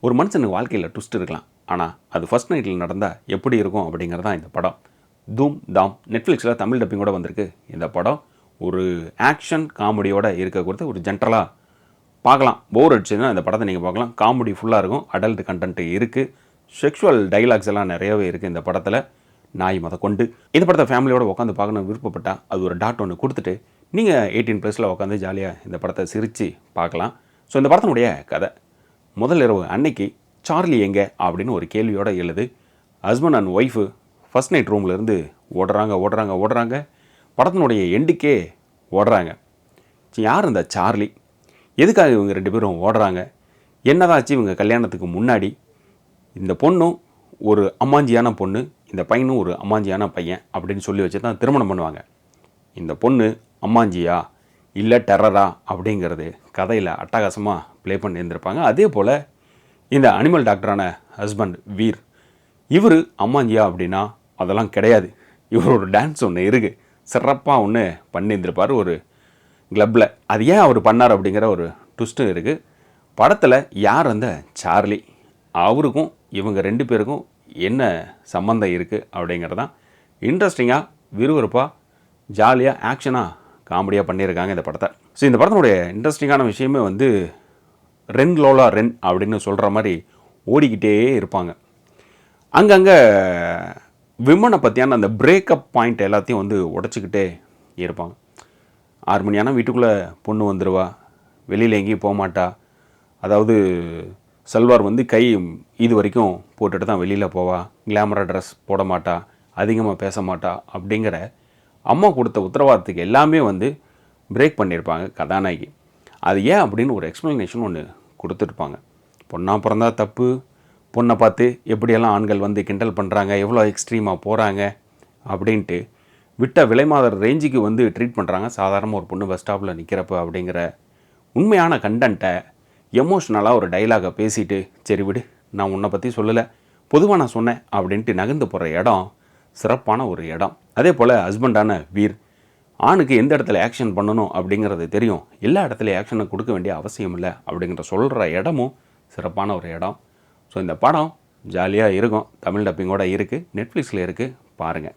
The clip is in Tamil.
ஒரு மனுஷனுக்கு வாழ்க்கையில் ட்விஸ்ட் இருக்கலாம், ஆனால் அது ஃபர்ஸ்ட் நைட்டில் நடந்தால் எப்படி இருக்கும் அப்படிங்கிறது தான் இந்த படம். தூம் தாம் நெட்ஃப்ளிக்ஸில் தமிழ் டப்பிங்கோட வந்திருக்கு. இந்த படம் ஒரு ஆக்ஷன் காமெடியோடு இருக்கக்கூடிய ஒரு ஜென்ரலாக பார்க்கலாம். போர் அடிச்சுன்னா இந்த படத்தை நீங்கள் பார்க்கலாம். காமெடி ஃபுல்லாக இருக்கும், அடல்ட் கண்டென்ட்டு இருக்குது, செக்ஷுவல் டைலாக்ஸ் எல்லாம் நிறையவே இருக்குது இந்த படத்தில், நாய் மொத கொண்டு. இந்த படத்தை ஃபேமிலியோடு உட்காந்து பார்க்கணும் விருப்பப்பட்டால் அது ஒரு டாட் ஒன்று கொடுத்துட்டு நீங்கள் 18+ உட்காந்து ஜாலியாக இந்த படத்தை சிரித்து பார்க்கலாம். ஸோ இந்த படத்தினுடைய கதை, முதல் இரவு அன்னைக்கு சார்லி எங்கே அப்படின்னு ஒரு கேள்வியோடு எழுது. Husband and wife first night ரூம்லேருந்து ஓடுறாங்க. படத்தினுடைய எண்டுக்கே ஓடுறாங்க. யார் இந்த சார்லி, எதுக்காக இவங்க 2 பேரும் ஓடுறாங்க, என்னதாச்சு இவங்க கல்யாணத்துக்கு முன்னாடி? இந்த பொண்ணும் ஒரு அம்மாஞ்சியான பொண்ணு, இந்த பையனும் ஒரு அம்மாஞ்சியான பையன் அப்படின்னு சொல்லி வச்சு தான் திருமணம் பண்ணுவாங்க. இந்த பொண்ணு அம்மாஞ்சியா இல்லை டெரரா அப்படிங்கிறது கதையில் அட்டகாசமாக ப்ளே பண்ணி இருந்திருப்பாங்க. அதே போல் இந்த அனிமல் டாக்டரான ஹஸ்பண்ட் வீர், இவர் அம்மாஞ்சியா அப்படின்னா அதெல்லாம் கிடையாது. இவர் ஒரு டான்ஸ் ஒன்று இருக்குது, சிறப்பாக ஒன்று பண்ணியிருந்திருப்பார் ஒரு கிளப்பில். அது ஏன் அவர் பண்ணார் அப்படிங்கிற ஒரு ட்விஸ்ட்டும் இருக்குது படத்தில். யார் அந்த சார்லி, அவருக்கும் இவங்க 2 பேருக்கும் என்ன சம்மந்தம் இருக்குது அப்படிங்கிறது தான் இன்ட்ரெஸ்டிங்காக, விறுவிறுப்பாக, ஜாலியாக, ஆக்ஷனாக, காமெடியாக பண்ணியிருக்காங்க இந்த படத்தை. ஸோ இந்த படத்தினுடைய இன்ட்ரெஸ்டிங்கான விஷயமே வந்து ரென் லோலா ரென் அப்படின்னு சொல்கிற மாதிரி ஓடிக்கிட்டே இருப்பாங்க. அங்கங்கே விமனை பற்றியான அந்த பிரேக்கப் பாயிண்ட் எல்லாத்தையும் வந்து உடச்சிக்கிட்டே இருப்பாங்க. 6 மணி ஆனால் வீட்டுக்குள்ளே பொண்ணு வந்துடுவா, வெளியில் எங்கேயும் போக மாட்டா. அதாவது சல்வார் வந்து கை இது வரைக்கும் போட்டுட்டு தான் வெளியில் போவா, கிளாமராக ட்ரெஸ் போட மாட்டா, அதிகமாக பேச மாட்டா அப்படிங்கிற அம்மா கொடுத்த உத்தரவாதத்துக்கு எல்லாமே வந்து பிரேக் பண்ணியிருப்பாங்க கதாநாயகி. அது ஏன் அப்படின்னு ஒரு எக்ஸ்ப்ளனேஷன் ஒன்று கொடுத்துருப்பாங்க. பொண்ணாக பிறந்தா தப்பு, பொண்ணை பார்த்து எப்படியெல்லாம் ஆண்கள் வந்து கிண்டல் பண்ணுறாங்க, எவ்வளோ எக்ஸ்ட்ரீமாக போகிறாங்க அப்படின்ட்டு விட்ட விலைமாதர் ரேஞ்சுக்கு வந்து ட்ரீட் பண்ணுறாங்க சாதாரண ஒரு பொண்ணு பஸ் ஸ்டாப்பில் நிற்கிறப்ப அப்படிங்கிற உண்மையான கண்டென்ட்டை எமோஷ்னலாக ஒரு டைலாகை பேசிட்டு, சரி விடு நான் உன்னை பற்றி சொல்லலை, பொதுவாக நான் சொன்னேன் அப்படின்ட்டு நகர்ந்து போகிற இடம் சிறப்பான ஒரு இடம். அதே போல் ஹஸ்பண்டான வீர், ஆணுக்கு எந்த இடத்துல ஆக்ஷன் பண்ணணும் அப்படிங்கிறது தெரியும், எல்லா இடத்துலையும் ஆக்ஷனை கொடுக்க வேண்டிய அவசியம் இல்லை அப்படிங்கிற சொல்கிற இடமும் சிறப்பான ஒரு இடம். ஸோ இந்த படம் ஜாலியாக இருக்கும், தமிழ் டப்பிங்கோடு இருக்குது, நெட்ஃப்ளிக்ஸில் இருக்குது, பாருங்கள்.